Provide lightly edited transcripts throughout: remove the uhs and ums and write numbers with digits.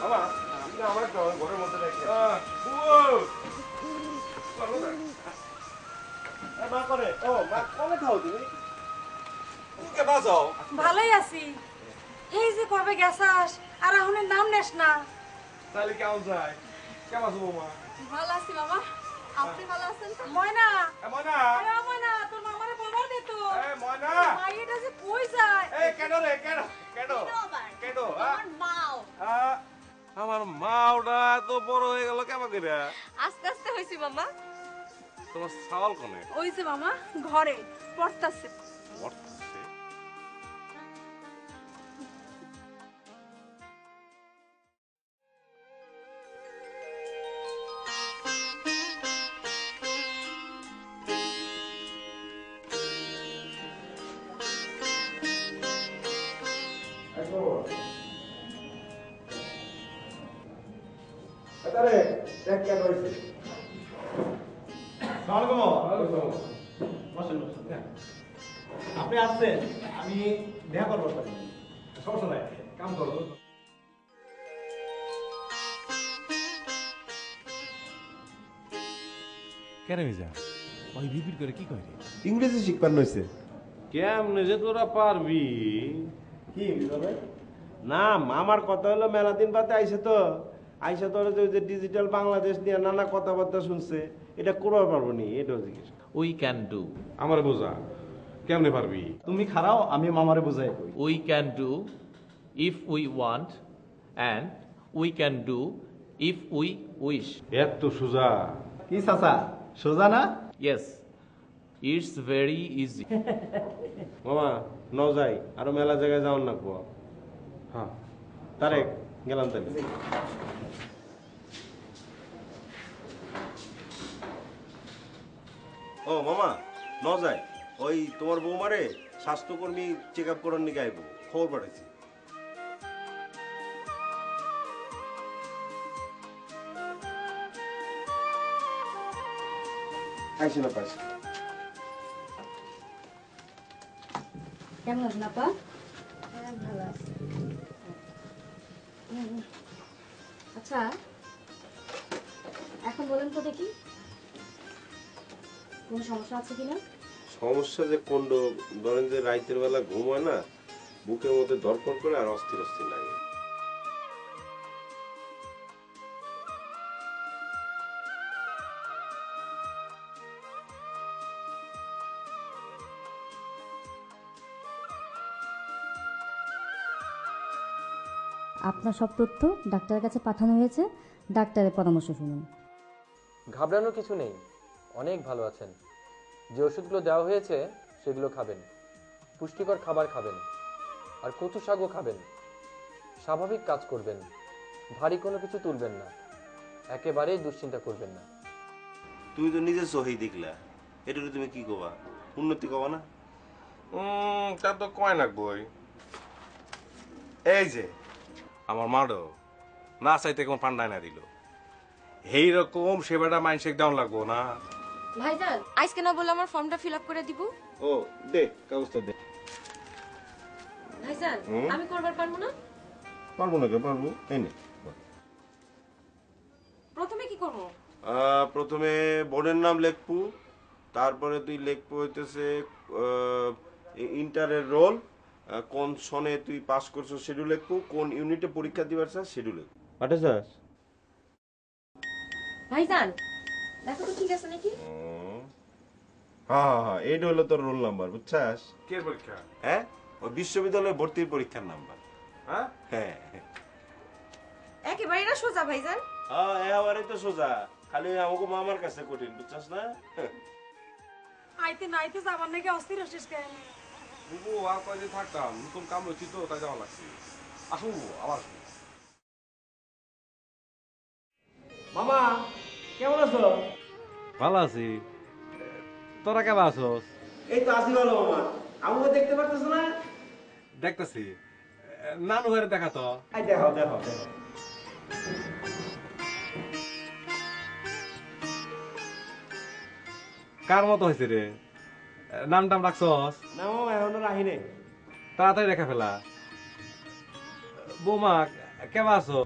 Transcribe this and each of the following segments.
বাবা আপনি আমার ঘরের মধ্যে রেখে মা করে ও মা কবে খাও তুমি ভালোই আছি। এই যে কবে গেছাস আর এখনের নাম নেস না। তাহলে কেমন যায়? কেমন আছো বৌমা? ভালো আছি বাবা। আপনি ভালো আছেন তো? ময়না ময়না ময়না তোর মামারে বলবার দে তো। ময়না মাইটা যে কই যায়? কেন রে কেন কেন কেন আমার মা ওটা তো বড় হয়ে গেল কেমন করে? আস্তে আস্তে হইছি মামা। তোমার সাওয়াল কোনে? ওই যে মামা ঘরে পড়তাছে। আপনি আসছেন, আমি দেখা করবো সমস্যা নাই, কাম করবো। কেন যা ওই বিপির করে কি কয় রে? ইংরেজি শিখবার নইছে। কেমনে যে তোরা পারবি? কি হবে না মামার কথা হলো মেলা দিন বাদে আইসে তো আইসা তোরা যে ডিজিটাল বাংলাদেশ নিয়ে নানা কথাবার্তা শুনছে, এটা করতে পারবো নি, এটাও জিজ্ঞেস। We can do. আমার বোঝা কেমনে পারবি? তুমি খারাও, আমি মামারে বুঝাই কই। We can do if we want, and we can do if we wish. এত সোজা? কি চাচা সোজা না? Yes, it's very easy. মামা ন যাই, আরো মেলা জায়গায় যাওয়ার নাকবো। হ্যাঁ তারেক গেলাম তাহলে। ও মামা ন যাই, ওই তোমার বৌমারে স্বাস্থ্যকর্মী চেক আপ করার নিকে আইবো, খবর পাঠাইছি। আইসি না পাইছি। কেমন আছেন আপা? ভালো আছি। আচ্ছা এখন বলেন তো দেখি কোন সমস্যা আছে কিনা? সমস্যা যে কোন, ধরেন যে রাতের বেলা ঘুম হয় না, বুকের মধ্যে ধরপড় করে আর অস্থির অস্থির লাগে। আপনার সব তথ্য ডাক্তারের কাছে পাঠানো হয়েছে, ডাক্তারের পরামর্শ শুনুন। ঘাবড়ানোর কিছু নেই, অনেক ভালো আছেন। যে ওষুধগুলো দেওয়া হয়েছে সেগুলো খাবেন, পুষ্টিকর খাবার খাবেন, আর কচু শাকও খাবেন। স্বাভাবিক কাজ করবেন, ভারী কোনো কিছু তুলবেন না, একেবারেই দুশ্চিন্তা করবেন না। তুমি তো নিজে সহি দেখলা, এটা তুমি কি কবা? উন্নতি কবা না? তা তো কয় না বই। এই যে আমার মাডো না চাইতে কোন পান্ডায় না দিল, এইরকম সেবাটা মাইন্ডসেক ডাউন লাগবো না। ভাইজান আজকে না বলে আমার ফর্মটা ফিল আপ করে দিব। ও দে কাগজটা দে। ভাইজান আমি করবার পারবো না? পারবো না কে? পারবো। এই নে। প্রথমে কি করব? প্রথমে বোর্ডের নাম লিখবো, তারপরে তুই লিখবো হইতেছে ইন্টারের রোল, কোন সনে তুই পাস করছো সেটা লিখবো, কোন ইউনিটে পরীক্ষা দিবার চাস সেটা লিখবো। পাঠাইছাস? ভাইজান দেখো তো ঠিক আছে নাকি? হ্যাঁ হ্যাঁ হ্যাঁ, এইটা হলো তোর রোল নাম্বার, বুঝছাস? কে পরীক্ষা? হ্যাঁ, ওই বিশ্ববিদ্যালয়ে ভর্তির পরীক্ষার নাম্বার। হ্যাঁ হ্যাঁ একেবারে না সোজা ভাইজান। হ্যাঁ এবারে তো সোজা, খালি আমাকে মামার কাছে কঠিন, বুঝছাস না? আইতে নাইতে যাবার নাকি অস্থির হচ্ছিস কেন? বুবু আর কয়দিন থাকতাম, নতুন কাম হয়েছি তো তাই যাওয়া লাগছে। আসবো আবার। মামা কেমন আছো? ভালো আছি, তোরা কেমন আছোস? এই তো আসি ভালো মামা, আমাকে দেখতে পারতেছ না? দেখতেছি, নানু ঘরে দেখা তো। দেখো দেখো দেখো। কার মতো হয়েছে রে? নাম টাম রাখছস? না মামা এখনো রাহি নেই। তাড়াতাড়ি রেখা ফেলা। বৌমা কেমন আছো?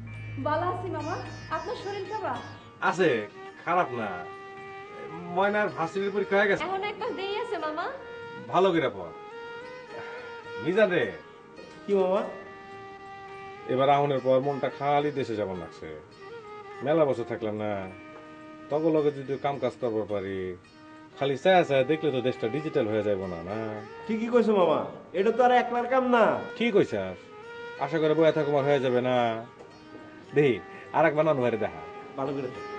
ভালো আছি মামা, আপনার শরীর কেমন? আছে, খারাপ না। ময়নার ভার্সিটির পরীক্ষা হয়ে গেছে। এখন একটা দেরি আছে মামা। ভালো করে পড়। মিজান রে, কি মামা? এবার আহনের পর মনটা খালি দেশে যেমন লাগছে। মেলা বছর থাকলাম না, তখন লগে যদি কাম কাজ করবার পারি, খালি চায়া চায়া দেখলে তো দেশটা ডিজিটাল হয়ে যাইব না। না ঠিকই কইছো মামা, এটা তো আর একলার কাম না। ঠিক হইছাস, আশা করে বয়া থাকুমার হয়ে যাবে না। দেখি আর একবার নানু ভাইরে দেখা। ভালো করে থাক।